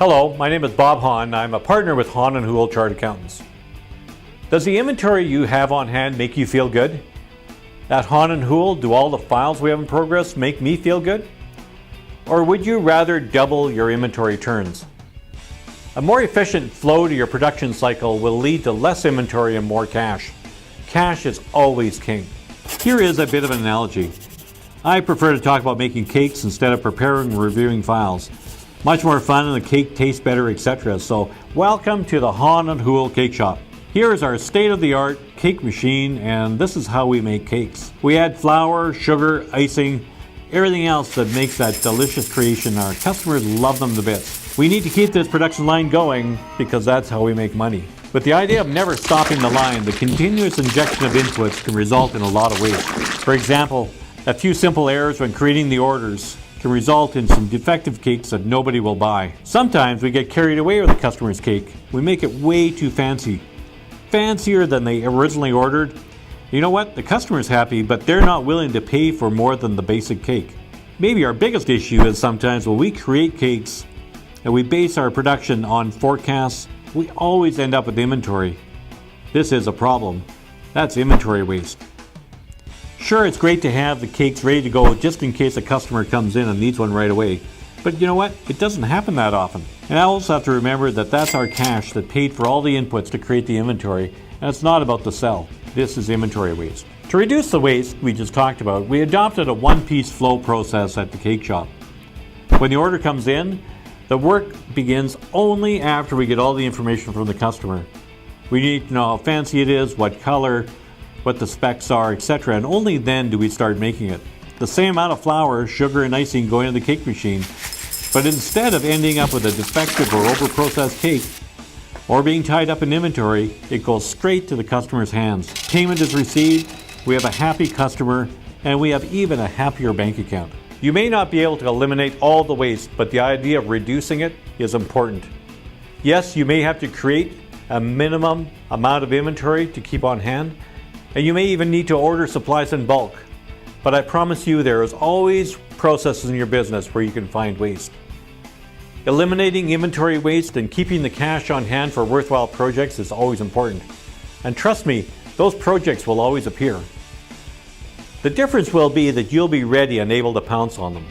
Hello, my name is Bob Hahn. I'm a partner with Hahn & Houle Chartered Accountants. Does the inventory you have on hand make you feel good? At Hahn & Houle, do all the files we have in progress make me feel good? Or would you rather double your inventory turns? A more efficient flow to your production cycle will lead to less inventory and more cash. Cash is always king. Here is a bit of an analogy. I prefer to talk about making cakes instead of preparing and reviewing files. Much more fun and the cake tastes better, etc. So welcome to the Hahn & Houle Cake Shop. Here is our state-of-the-art cake machine, and this is how we make cakes. We add flour, sugar, icing, everything else that makes that delicious creation. Our customers love them to bits. We need to keep this production line going because that's how we make money. With the idea of never stopping the line, the continuous injection of inputs can result in a lot of waste. For example, a few simple errors when creating the orders can result in some defective cakes that nobody will buy. Sometimes we get carried away with the customer's cake. We make it way too fancy. Fancier than they originally ordered. You know what? The customer's happy, but they're not willing to pay for more than the basic cake. Maybe our biggest issue is sometimes when we create cakes and we base our production on forecasts, we always end up with inventory. This is a problem. That's inventory waste. Sure, it's great to have the cakes ready to go just in case a customer comes in and needs one right away. But you know what? It doesn't happen that often. And I also have to remember that that's our cash that paid for all the inputs to create the inventory, and it's not about the sell. This is inventory waste. To reduce the waste we just talked about, we adopted a one-piece flow process at the cake shop. When the order comes in, the work begins only after we get all the information from the customer. We need to know how fancy it is, what color, what the specs are, etc. And only then do we start making it. The same amount of flour, sugar, and icing going into the cake machine, but instead of ending up with a defective or over-processed cake or being tied up in inventory, it goes straight to the customer's hands. Payment is received, we have a happy customer, and we have even a happier bank account. You may not be able to eliminate all the waste, but the idea of reducing it is important. Yes, you may have to create a minimum amount of inventory to keep on hand, and you may even need to order supplies in bulk. But I promise you there is always processes in your business where you can find waste. Eliminating inventory waste and keeping the cash on hand for worthwhile projects is always important. And trust me, those projects will always appear. The difference will be that you'll be ready and able to pounce on them.